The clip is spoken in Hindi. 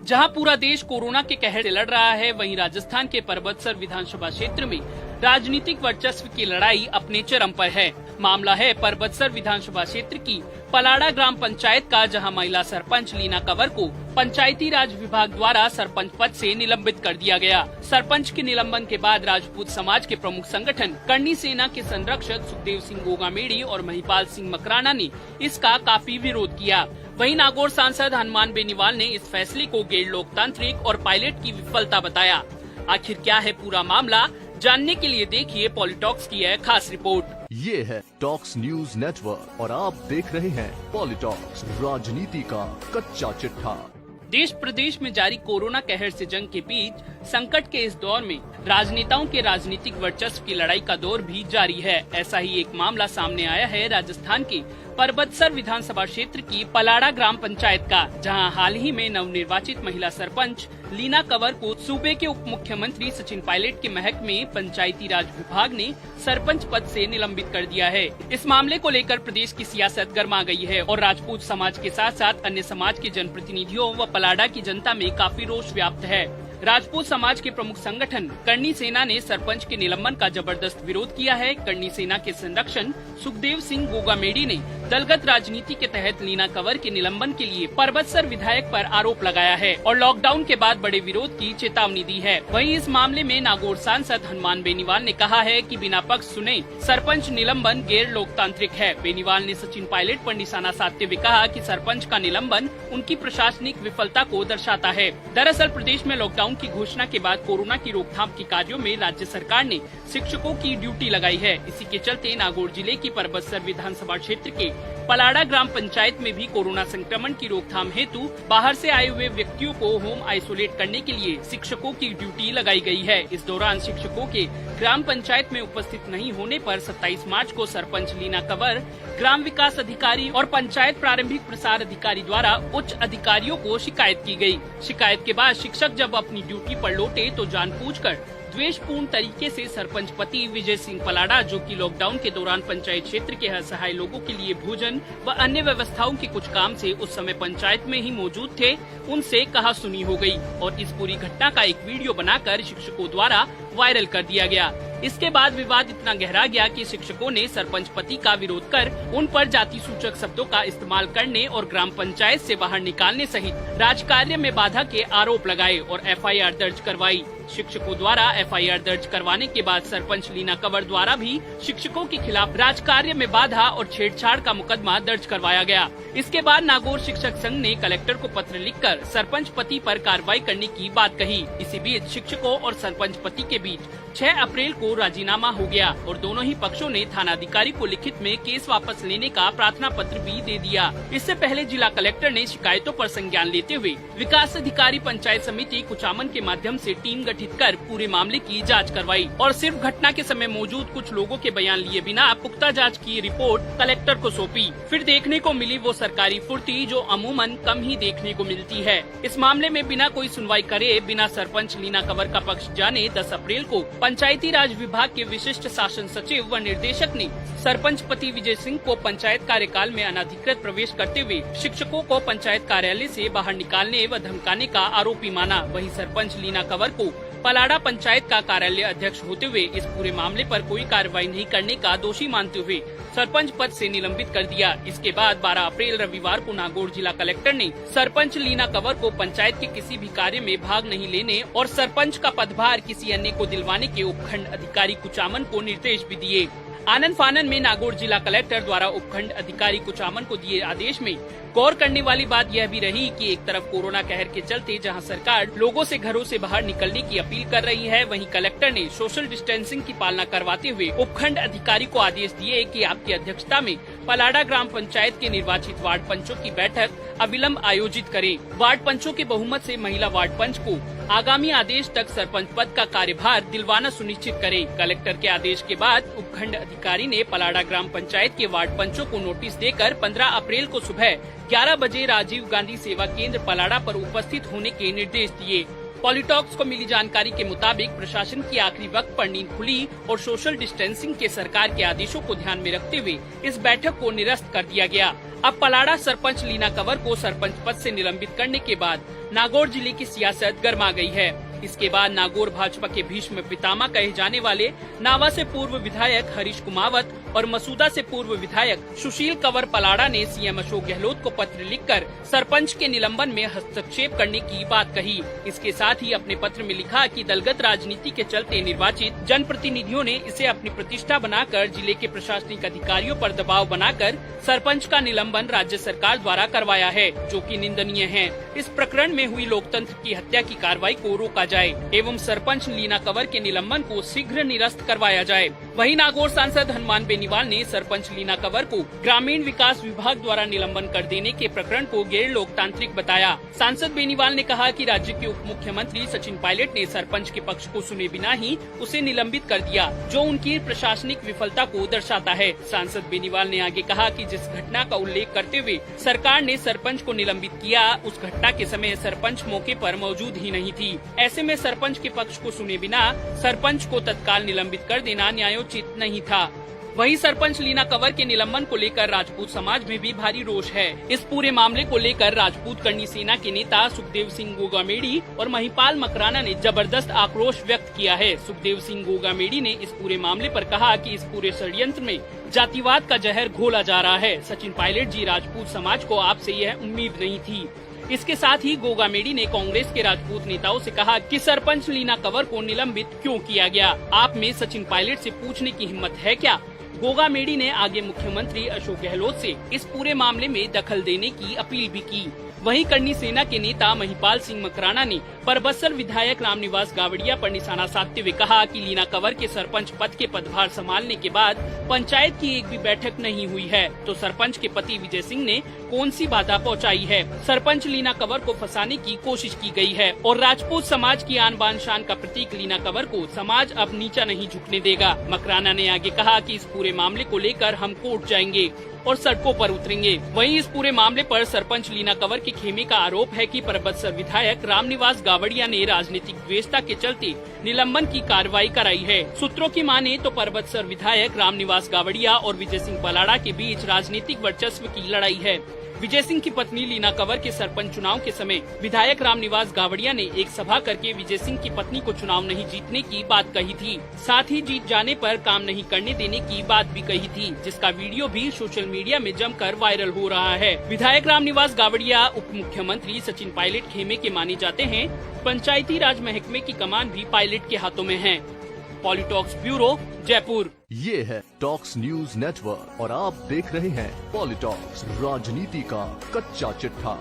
जहां पूरा देश कोरोना के कहर से लड़ रहा है, वहीं राजस्थान के परबतसर विधानसभा क्षेत्र में राजनीतिक वर्चस्व की लड़ाई अपने चरम पर है। मामला है परबतसर विधानसभा क्षेत्र की पलाड़ा ग्राम पंचायत का, जहां महिला सरपंच लीना कंवर को पंचायती राज विभाग द्वारा सरपंच पद से निलंबित कर दिया गया। सरपंच के निलंबन के बाद राजपूत समाज के प्रमुख संगठन करनी सेना के संरक्षक सुखदेव सिंह गोगामेड़ी और महिपाल सिंह मकराना ने इसका काफी विरोध किया। वहीं नागौर सांसद हनुमान बेनीवाल ने इस फैसले को गैर लोकतांत्रिक और पायलट की विफलता बताया। आखिर क्या है पूरा मामला, जानने के लिए देखिए पॉलिटॉक्स की यह खास रिपोर्ट। ये है टॉक्स न्यूज नेटवर्क और आप देख रहे हैं पॉलिटॉक्स, राजनीति का कच्चा चिट्ठा। देश प्रदेश में जारी कोरोना कहर से जंग के बीच संकट के इस दौर में राजनेताओं के राजनीतिक वर्चस्व की लड़ाई का दौर भी जारी है। ऐसा ही एक मामला सामने आया है राजस्थान के परबतसर विधानसभा क्षेत्र की पलाड़ा ग्राम पंचायत का, जहां हाल ही में नवनिर्वाचित महिला सरपंच लीना कंवर को सूबे के उप मुख्यमंत्री सचिन पायलट के महक में पंचायती राज विभाग ने सरपंच पद से निलंबित कर दिया है। इस मामले को लेकर प्रदेश की सियासत गर्मा गई है और राजपूत समाज के साथ साथ अन्य समाज के जनप्रतिनिधियों व पलाड़ा की जनता में काफी रोष व्याप्त है। राजपूत समाज के प्रमुख संगठन करनी सेना ने सरपंच के निलंबन का जबरदस्त विरोध किया है। करनी सेना के संरक्षण सुखदेव सिंह गोगामेड़ी ने दलगत राजनीति के तहत लीना कंवर के निलंबन के लिए परबतसर विधायक पर आरोप लगाया है और लॉकडाउन के बाद बड़े विरोध की चेतावनी दी है। वहीं इस मामले में नागौर सांसद हनुमान बेनीवाल ने कहा है कि बिना पक्ष सुने सरपंच निलंबन गैर लोकतांत्रिक है। बेनीवाल ने सचिन पायलट पर निशाना साधते हुए कहा कि सरपंच का निलंबन उनकी प्रशासनिक विफलता को दर्शाता है। दरअसल प्रदेश में लॉकडाउन की घोषणा के बाद कोरोना की रोकथाम के कार्यों में राज्य सरकार ने शिक्षकों की ड्यूटी लगाई है। इसी के चलते नागौर जिले की परबतसर विधानसभा क्षेत्र के पलाड़ा ग्राम पंचायत में भी कोरोना संक्रमण की रोकथाम हेतु बाहर से आए हुए व्यक्तियों को होम आइसोलेट करने के लिए शिक्षकों की ड्यूटी लगाई गई है। इस दौरान शिक्षकों के ग्राम पंचायत में उपस्थित नहीं होने पर 27 मार्च को सरपंच लीना कंवर, ग्राम विकास अधिकारी और पंचायत प्रारंभिक प्रसार अधिकारी द्वारा उच्च अधिकारियों को शिकायत की गई। शिकायत के बाद शिक्षक जब अपनी ड्यूटी पर लौटे तो जानबूझकर द्वेषपूर्ण तरीके से सरपंच पति विजय सिंह पलाड़ा, जो कि लॉकडाउन के दौरान पंचायत क्षेत्र के असहाय लोगों के लिए भोजन व अन्य व्यवस्थाओं के कुछ काम से उस समय पंचायत में ही मौजूद थे, उनसे कहासुनी हो गई और इस पूरी घटना का एक वीडियो बनाकर शिक्षकों द्वारा वायरल कर दिया गया। इसके बाद विवाद इतना गहरा गया कि शिक्षकों ने सरपंच पति का विरोध कर उन पर जाति सूचक शब्दों का इस्तेमाल करने और ग्राम पंचायत से बाहर निकालने सहित राजकार्य में बाधा के आरोप लगाए और एफआईआर दर्ज करवाई। शिक्षकों द्वारा एफआईआर दर्ज करवाने के बाद सरपंच लीना कंवर द्वारा भी शिक्षकों के खिलाफ राजकार्य में बाधा और छेड़छाड़ का मुकदमा दर्ज करवाया गया। इसके बाद नागौर शिक्षक संघ ने कलेक्टर को पत्र लिखकर सरपंच पति पर कार्रवाई करने की बात कही। इसी बीच शिक्षकों और सरपंच पति के बीच 6 अप्रैल को राजीनामा हो गया और दोनों ही पक्षों ने थानाधिकारी को लिखित में केस वापस लेने का प्रार्थना पत्र भी दे दिया। इससे पहले जिला कलेक्टर ने शिकायतों पर संज्ञान लेते हुए विकास अधिकारी पंचायत समिति कुचामन के माध्यम से टीम गठित कर पूरे मामले की जांच करवाई और सिर्फ घटना के समय मौजूद कुछ लोगों के बयान लिए बिना पुख्ता जांच की रिपोर्ट कलेक्टर को सौंपी। फिर देखने को मिली वो सरकारी फुर्ती जो अमूमन कम ही देखने को मिलती है। इस मामले में बिना कोई सुनवाई करे, बिना सरपंच लीना कंवर का पक्ष जाने 10 अप्रैल को पंचायती राज विभाग के विशिष्ट शासन सचिव व निर्देशक ने सरपंच पति विजय सिंह को पंचायत कार्यकाल में अनाधिकृत प्रवेश करते हुए शिक्षकों को पंचायत कार्यालय से बाहर निकालने व धमकाने का आरोपी माना। वहीं सरपंच लीना कंवर को पलाड़ा पंचायत का कार्यालय अध्यक्ष होते हुए इस पूरे मामले पर कोई कार्रवाई नहीं करने का दोषी मानते हुए सरपंच पद से निलंबित कर दिया। इसके बाद 12 अप्रैल रविवार को नागौर जिला कलेक्टर ने सरपंच लीना कंवर को पंचायत के किसी भी कार्य में भाग नहीं लेने और सरपंच का पदभार किसी अन्य को दिलवाने के उपखंड अधिकारी कुचामन को निर्देश भी दिए। आनंद फानन में नागौर जिला कलेक्टर द्वारा उपखंड अधिकारी कुचामन को दिए आदेश में गौर करने वाली बात यह भी रही कि एक तरफ कोरोना कहर के चलते जहां सरकार लोगों से घरों से बाहर निकलने की अपील कर रही है, वहीं कलेक्टर ने सोशल डिस्टेंसिंग की पालना करवाते हुए उपखंड अधिकारी को आदेश दिए कि आपकी अध्यक्षता में पलाड़ा ग्राम पंचायत के निर्वाचित वार्ड पंचों की बैठक अविलंब आयोजित करें। वार्ड पंचों के बहुमत से महिला वार्ड पंच को आगामी आदेश तक सरपंच पद का कार्यभार दिलवाना सुनिश्चित करें। कलेक्टर के आदेश के बाद उपखंड अधिकारी ने पलाड़ा ग्राम पंचायत के वार्ड पंचों को नोटिस देकर 15 अप्रैल को सुबह 11 बजे राजीव गांधी सेवा केंद्र पलाड़ा पर उपस्थित होने के निर्देश दिए। पॉलिटॉक्स को मिली जानकारी के मुताबिक प्रशासन की आखिरी वक्त पर नींद खुली और सोशल डिस्टेंसिंग के सरकार के आदेशों को ध्यान में रखते हुए इस बैठक को निरस्त कर दिया गया। अब पलाड़ा सरपंच लीना कंवर को सरपंच पद से निलंबित करने के बाद नागौर जिले की सियासत गर्मा गई है। इसके बाद नागौर भाजपा के भीष्म पितामह कहे जाने वाले नावा से पूर्व विधायक हरीश कुमावत और मसूदा से पूर्व विधायक सुशील कंवर पलाड़ा ने सीएम अशोक गहलोत को पत्र लिखकर सरपंच के निलंबन में हस्तक्षेप करने की बात कही। इसके साथ ही अपने पत्र में लिखा कि दलगत राजनीति के चलते निर्वाचित जनप्रतिनिधियों ने इसे अपनी प्रतिष्ठा बनाकर जिले के प्रशासनिक अधिकारियों पर दबाव बनाकर सरपंच का निलंबन राज्य सरकार द्वारा करवाया है, जो कि निंदनीय है। इस प्रकरण में हुई लोकतंत्र की हत्या की कार्रवाई को रोका जाए एवं सरपंच लीना कंवर के निलंबन को शीघ्र निरस्त करवाया जाए। वहीं नागौर सांसद हनुमान बेनीवाल ने सरपंच लीना कंवर को ग्रामीण विकास विभाग द्वारा निलंबन कर देने के प्रकरण को गैर लोकतांत्रिक बताया। सांसद बेनीवाल ने कहा कि राज्य के उप मुख्यमंत्री सचिन पायलट ने सरपंच के पक्ष को सुने बिना ही उसे निलंबित कर दिया, जो उनकी प्रशासनिक विफलता को दर्शाता है। सांसद बेनीवाल ने आगे कहा कि जिस घटना का उल्लेख करते हुए सरकार ने सरपंच को निलंबित किया, उस घटना के समय सरपंच मौके पर मौजूद ही नहीं थी। ऐसे में सरपंच के पक्ष को सुने बिना सरपंच को तत्काल निलंबित कर देना न्यायोचित नहीं था। वहीं सरपंच लीना कंवर के निलंबन को लेकर राजपूत समाज में भी भारी रोष है। इस पूरे मामले को लेकर राजपूत करनी सेना के नेता सुखदेव सिंह गोगामेड़ी और महिपाल मकराना ने जबरदस्त आक्रोश व्यक्त किया है। सुखदेव सिंह गोगामेड़ी ने इस पूरे मामले पर कहा कि इस पूरे षड्यंत्र में जातिवाद का जहर घोला जा रहा है। सचिन पायलट जी, राजपूत समाज को आपसे यह उम्मीद नहीं थी। इसके साथ ही गोगामेड़ी ने कांग्रेस के राजपूत नेताओं से कहा कि सरपंच लीना कंवर को निलंबित क्यों किया गया। आप में सचिन पायलट से पूछने की हिम्मत है क्या? गोगामेड़ी ने आगे मुख्यमंत्री अशोक गहलोत से इस पूरे मामले में दखल देने की अपील भी की। वहीं करनी सेना के नेता महिपाल सिंह मकराना ने परबत्सर विधायक रामनिवास गावड़िया पर निशाना साधते हुए कहा कि लीना कंवर के सरपंच पद के पदभार संभालने के बाद पंचायत की एक भी बैठक नहीं हुई है, तो सरपंच के पति विजय सिंह ने कौन सी बाधा पहुंचाई है। सरपंच लीना कंवर को फंसाने की कोशिश की गई है और राजपूत समाज की आन बान शान का प्रतीक लीना कंवर को समाज अब नीचा नहीं झुकने देगा। मकराना ने आगे कहा कि इस पूरे मामले को लेकर हम कोर्ट जाएंगे और सड़कों पर उतरेंगे। वहीं इस पूरे मामले पर सरपंच लीना कंवर के खेमे का आरोप है कि परबत्सर विधायक रामनिवास गावड़िया ने राजनीतिक द्वेषता के चलते निलंबन की कार्रवाई कराई है। सूत्रों की माने तो परबत्सर विधायक रामनिवास गावड़िया और विजय सिंह पलाड़ा के बीच राजनीतिक वर्चस्व की लड़ाई है। विजय सिंह की पत्नी लीना कंवर के सरपंच चुनाव के समय विधायक रामनिवास गावड़िया ने एक सभा करके विजय सिंह की पत्नी को चुनाव नहीं जीतने की बात कही थी। साथ ही जीत जाने पर काम नहीं करने देने की बात भी कही थी, जिसका वीडियो भी सोशल मीडिया में जमकर वायरल हो रहा है। विधायक रामनिवास गावड़िया उप मुख्यमंत्री सचिन पायलट खेमे के माने जाते हैं। पंचायती राज महकमे की कमान भी पायलट के हाथों में है। पॉलिटॉक्स ब्यूरो, जयपुर। ये है टॉक्स न्यूज नेटवर्क और आप देख रहे हैं पॉलिटॉक्स, राजनीति का कच्चा चिट्ठा।